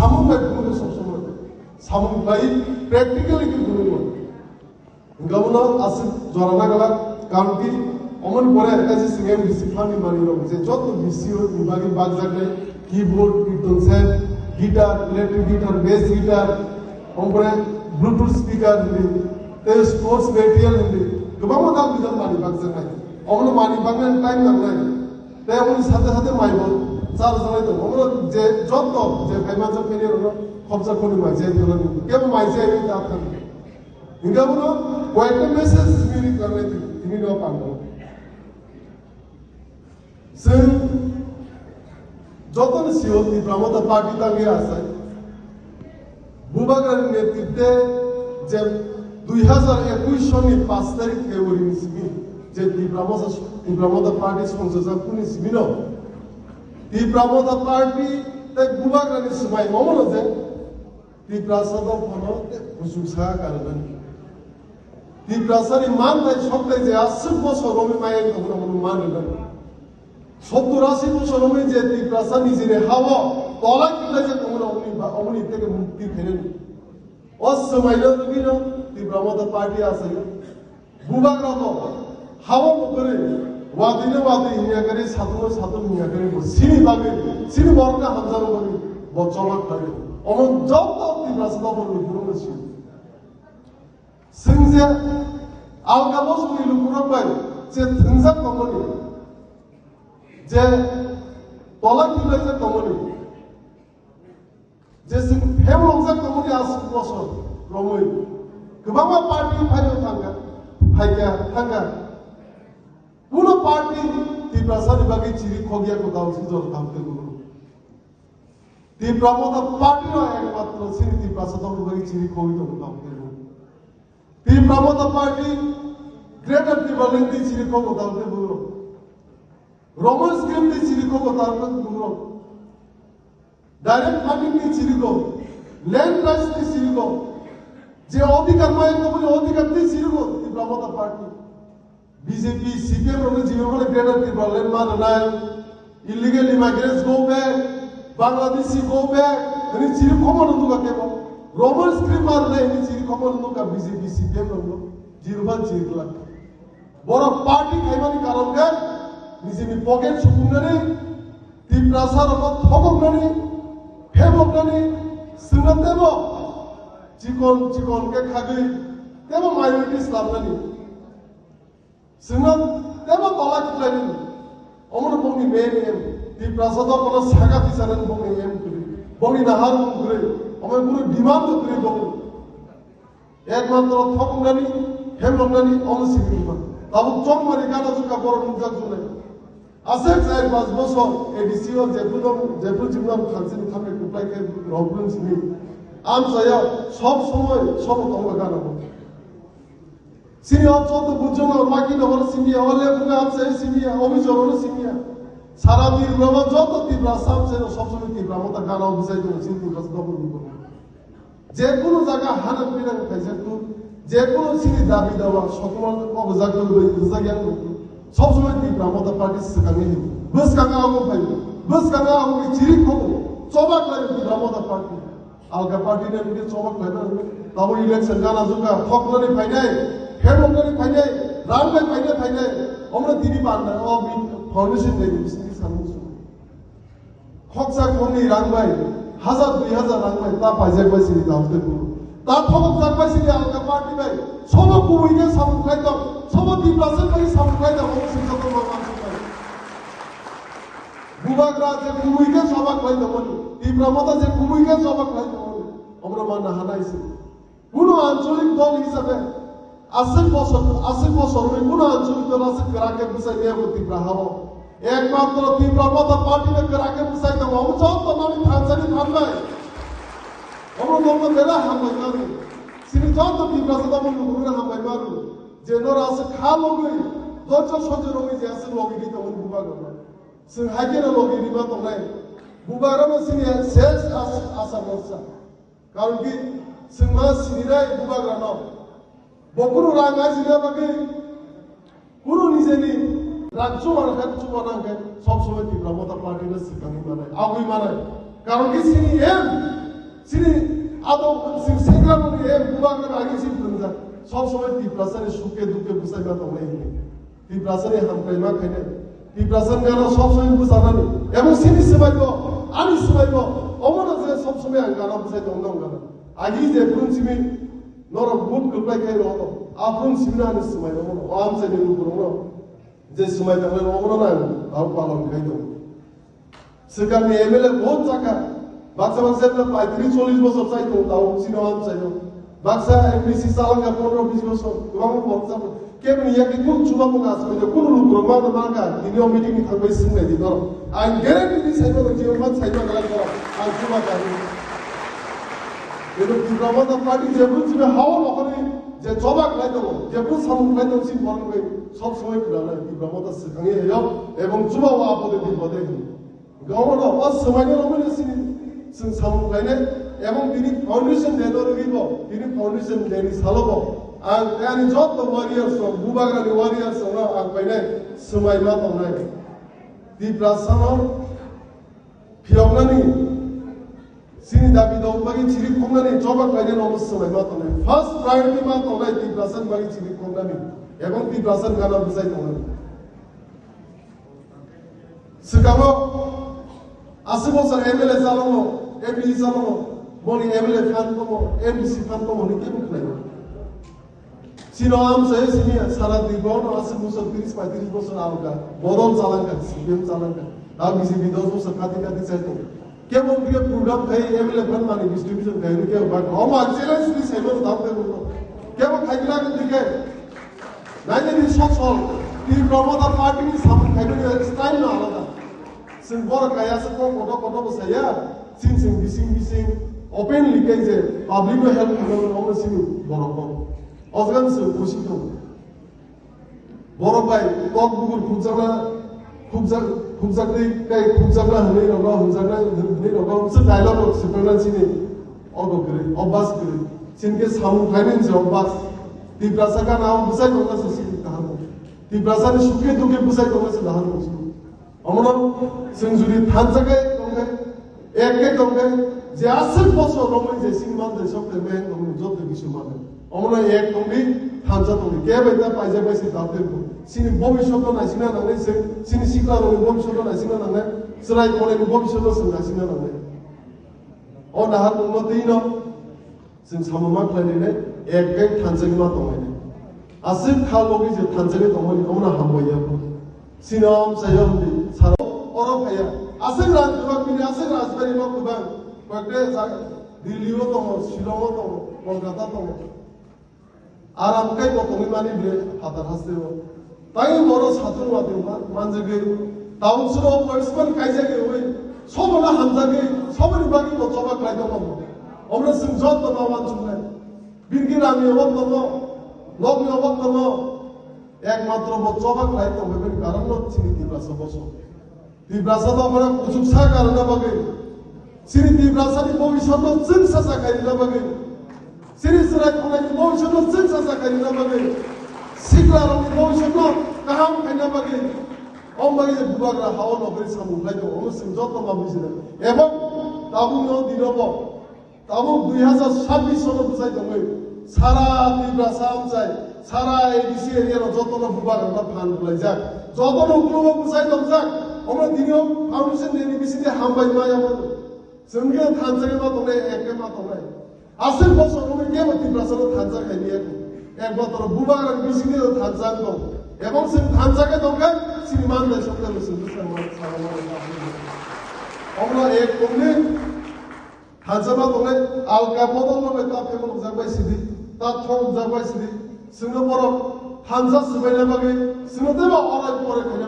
samung bai bunu sosoma samung bai practically ki bunu gamuno asik jorana gala kanti অমন পরে কাছে CM discipline মানি রব যে যত বিসিও বিভাগে বাজারে কিবোর্ড কীর্তন set guitar electric guitar bass guitar অমরে ব্লুটুথ স্পিকার তে স্পোর্টস মেটেরিয়াল গোবাং দাম বিজান মানি বাজারে অমন মানি বাংলা টাইম নাই তাই অমন সাথে সাথে মাইব চার জনাই তো অমন যে যত যে ফাইমাজ ফেনি রব খবজা কোনি মাই যে ধরন কেম মাই যে এই তা থাকে ইংগাবনো কয়েকটা মেসেজ মিনি করলে তিনি নো পাবো जों जतन सिओलनि प्रमोद पार्टी तांगे आसाय बुबागारनि नेतृत्वे जे 2021 सननि 5 तारिख फेब्रुवारिनि सिमि जे प्रमोद पार्टी संसदनि सिमिनो प्रमोद पार्टी ते बुबागारनि समाय ममनो जे प्रसाद फनो गुसुसा कारगन प्रसादनि मान ताय सबताय जे 80 বছর রমি মায়ের কথা মন মানগन 70-80 বছর হয়ে যে ত্রিপ্রাসা নিজের হাওয়া তলা কিলা যে তোমরা অমনি থেকে মুক্তি ফেরেন অসময়লো দিন ত্রিপ্রামদ পার্টি আছে বুবাগ্রা তো হাওয়া করে ওয়াদিনে ওয়াদি ইয়া করে সাধু ইয়া করে সিনি বাগে সিনি বড়টা হামজানো করে বচলক করে অমন যত ত্রিপ্রাসা তো বড় পুরোছি সিংজে আলগাবস মিলু পুরো পাই যে থিংসা কোম্পানি যে তলা কিলা যে কমনি যে जों फेमलंजा कमनि आसि बसर रमै गोबां पार्टी फाइनाव थांगा पुनो पार्टी ত্রিপ্রাসাनि बागै चिरि खगिया को दाउ सिजर थांते गुरु ত্রিপ্রামদ पार्टी नो एकमात्र सिनि ত্রিপ্রাসাদ बागै चिरि खगि तो थांते गुरु ত্রিপ্রামদ पार्टी ग्रेटर ত্রিপ্রালিং चिरि खगो दाउते गुरु रोमन स्क्रिप्ट की चिरी को बताकर दूरो डायरेक्ट फंडिंग की चिरी को लैंड राइट्स की चिरी को जे अधिकार माय को बोले अधिकार की चिरी को प्रमोद पार्टी बीजेपी सीपीएम रोने जीवन वाले ग्रेटर की प्रॉब्लम मान नाय illegal immigrants go back Bangladeshi go back इन्हीं चिरी को मन दुगा के रोमन स्क्रिप्ट मार रहे इन्हीं चिरी को मन दुगा बीजेपी सीपीएम रोने जीवन चिरी ला बड़ा पार्टी खाइमानी कारण के निजेनि पकेट सुफुंनानै ত্রিপ্রাসারক थगमनानै फेमबनानै सोंनातेबो चिकन के खागै तेबो माइनरिटिस लाबनानै सोंनातेबो तला खिलायनि अमन बंनि मेन एम ত্রিপ্রাসাদক কোনো सागा फिसारन बंनि एम करि बंनि नाहार मुगुरै अमन गुरु डिमान्ड करि बंनि एकमात्र थगमनानै फेमबनानै अमन सिगिमा ताबो जंमारि गाना जुका बर मुजाक जुनाय आसेक जाय 5 বছর एडीसीओ जेपुर जिमनाम खानसिन थामे कुप्लाइके रबुन सिनि आम जाया सब समय सब तंग गाना सिनि अचत बुझन माकी नगर सिनि हले बुगा आम जाय सिनि अभिजोरन सिनि सारा दिन रब जत तीव्र साम से सब समय तीव्र मत गाना बुझाइ दो सिनि रस दबल बुको जे कोनो जागा हाना पिरान खाइजे तु जे कोनो सिनि दाबी दावा सकल अबजाग लई जागियान सब समय तीव्र मत पार्टी सकांगे बस कांगा आगो भाई बस कांगा आगो की चिरी खो चौबाक लाइन तीव्र मत पार्टी अलगा पार्टी ने मुझे चौबाक लाइन तब इलेक्शन गाना जुका खकलनि फाइनाय फेमलनि फाइनाय रांबाय फाइनाय हमने दिनी पारना ओ फाउंडेशन दे बिसनि सानसु खकसा खमनि रांबाय 1000-2000 रांबाय ता फाइजाक बासिनि दाउते ता थबक जाक बासिनि अलगा पार्टी बाय सब कुबैके सामखाय दं सब ত্রিপ্রাসাদ बाय सामखाय दं हम सिंहखौ मामा बुबाग्रा जे कुबैके सबाक लाय दमन ত্রিপ্রামদ जे कुबैके सबाक लाय दमन আমরা মানা হানাইছে কোন আঞ্চলিক দল হিসাবে 80 বছর কোন আঞ্চলিক দল আছে করাকে বুঝাই নিয়ে ত্রিপুরা হাওয়া একমাত্র ত্রিপ্রামদ পার্টিতে করাকে বুঝাই দাও हम যত নামি থানসানি থানবাই আমরা দল মেলা হামবাই মারু সিনি যত ত্রিপ্রাসাদ বন্ধ করে হামবাই মারু যে নর আছে খা লগই দচ সজে রঙে যে আছে লগই দিতে মন বুবাগ্রা जों हाइकेना लगे रिबा तंनाय बुबाग्रा सिनि सेल्स आसा मरसा कारण कि जों मा सिनिराय बुबाग्रा न बकुरु राङा जिना बागै कुरु निजेनि राज्य मानखाय सब समय ত্রিপ্রামদ पार्टी ने सिखानि माने आगै माने कारण कि सिनि एम আদৌ সেগ্রামনি এ বুবাগের আগে সিন ফেনজা সব সময় তিপ্রাসানি সুখে দুঃখে বুঝাইবা দংলাই তিপ্রাসানি হামপ্রাইমা খাইনে তিপ্রাসান গানা সব সময় বুঝানানি এবং সিনি সবাইব আমি সবাইব অমন যে সব সময় আং গানা বুঝাই দংনা গানা আগে যে প্রিন্সিপি নর বুট কলপাই খাই রহ আফরুন সিমনানি সবাইব অমন আম সাইনি রুপুরো যে সময় তাহলে অমন না আউ পালন খাই দং সেখানে এমএলএ বহুত টাকা বাক্সা বাক্সা 35-40 বছর চাইতো তাও সিনেমা চাইতো বাক্সা এমপিসি চালাঙ্গা 15-20 বছর গোবাং বক্সা কেমন ইয়াকে কোন চুবা মনে আসবে যে কোন লোক রোমান মার্কা দিনিও মিটিং থাকবে সিনে দি ধর আই গ্যারান্টি দি সাইবো জীবন সাইবো গলা করা আর চুবা গাড়ি এলো প্রমাদ পার্টি যে বুঝবে হাওয়া লখনি যে জবাক লাইতো যে বুঝ সামু লাইতো সিন বলবে সব সময় খুলানা কি প্রমাদ সেখানে হেয় এবং চুবা আপদে বিপদে গাওয়ার অসময় রমনে সিনি जों सामुखायनो এবং তিনি ফাউন্ডেশন দেন রইব তিনি ফাউন্ডেশন দেনি সালবো आं यानि जत वारियार्स बुबाग्रानि वारियार्स आं फायनाय समायमा दंनाय दिप्रासानाव फियावनानि सिनि दाबि दं बागि चिरि खमनानि जबाक लायनो नमस समायमा दंनाय फार्स्ट प्रायोरिटी मा दंनाय दिप्रासान बागि चिरि खमनानि এবং दिप्रासान गाना बुजाय दंनाय सिगाङाव 80 বছর এমএলএ চালানো এমপি চালানো বনি এমএলএ ফান দङ এমপিসি ফান দङ नि কেমন খাইবো সিনোয়াম সে সিনিয়া সারা জীবন 80 বছর 30-35 বছর আলগা বদল চালাঙ্গা সিএম চালাঙ্গা दा বিজেপি 10 বছর কাটি কাটি চাইতো কেমন দিয়ে প্রোগ্রাম খাই এমএলএ ফান মানে ডিস্ট্রিবিউশন খাই কে বাট হমা চ্যালেঞ্জ দি সাইবো দামতে বলতো কেমন খাইলা দিকে নাইনে দি সচল তি প্রমোটার পার্টি নি সামনে খাইবে স্টাইল না আলাদা जों बर' गायासो कट' बसाया सिं बिसिं अपेनलि जे पाब्लिकनो हेल्प खालामो अमो सिं बर'खौ अजगानसो खुसि दं बर' बाय टक गुगुर खुबजागदै गाय खुबजाग्रा होनै रगा होनै रगा मोनसे डायलग सिफांनानै सिनि अगो गरै अबास गरै सिनके सामु फाइनेन्स अबास दिप्रासा गाना बुजाय दंगासो सिन दाहानो दिप्रासानि सुखे दुखे बुजाय दंगासो दाहानो अमनो जों जुदि थानजागे दंगे एके दंगे जे 80 বছর রমই যে সিনমান দে সবতে মেন দंगे জতে কিছু মানে অমনো এক দंगे थानजा दंगे কে বাইতা পাইজা পাইছে দাতে সিনি ভবিষ্যৎ নাইছিনা নাংনে সিনি সিকলা রনি ভবিষ্যৎ নাইছিনা নাংনে সরাই কোনে ভবিষ্যৎ সং নাইছিনা নাংনে অ নাহার উন্নতিন जों साममा खालायने एके थानजागे मा दंगे आसिन खालबि जे थानजागे दंगे अमनो हामबया सिनम सायमदि सारा अरफाया आसिन राजबाग बिनि आसिन राजबारि मा गोबां बागदे दिल्लीआव दङ शिलंआव दङ कलकाता दङ आरामकै गतनि मानि बे हादार हासदेव ताइ बर' साथ्र मादों मानजगे दाउसुरो पर्सनल कायजागे ओइ सबना हामजागे सबनि बागि लचबा खाय दङ अमनो जों जत माबा जुनाय बिरगि रामि अबक दङ लगनि अबक दङ একমাত্র বচবা খাই তো হবে কারণ চিনি দিব্রাসা বসো দিব্রাসা তো আমরা কুচুকসা কারণে বাগে চিনি দিব্রাসানি ভবিষ্যৎ চিন সাসা খাই না বাগে চিনি সরাই কোনাই ভবিষ্যৎ চিন সাসা খাই না বাগে সিকলারনি ভবিষ্যৎ কাহাম খাই না বাগে অমবাগে যে বুবাগরা হাওয়া নগরী সামু খাই তো অবশ্যই যত মাবিছিল এবং তাবু ন দিনব তাবু 2026 সনে বুঝাই দঙ্গই সারা দিব্রাসা আমচাই सारा एबीसी एरिया जतनो बुबागरा फान बुलायजाक जतनो ग्रुप बुजाय दंजाक अमरा दिनियो फाउंडेशन एबीसी दे हामबाय मायाबो जोंगे थानजागे मा दंनाय एके मा दंनाय आसिन बसर ओमे के मति प्रासनो थानजा खायनिया एक बतर बुबागरा एबीसी दे थानजाक दं এবং जों थानजागे दंगा सिनिमान दे सबले जों सारामा अमरा एक दंने थानजामा दंनाय आलका बदल नय ता फेमन जाबाय सिदि ता थं जाबाय सिदि जोंनो बर' हानजा सिबायना बागै जोंनो देबा अराय परे खायना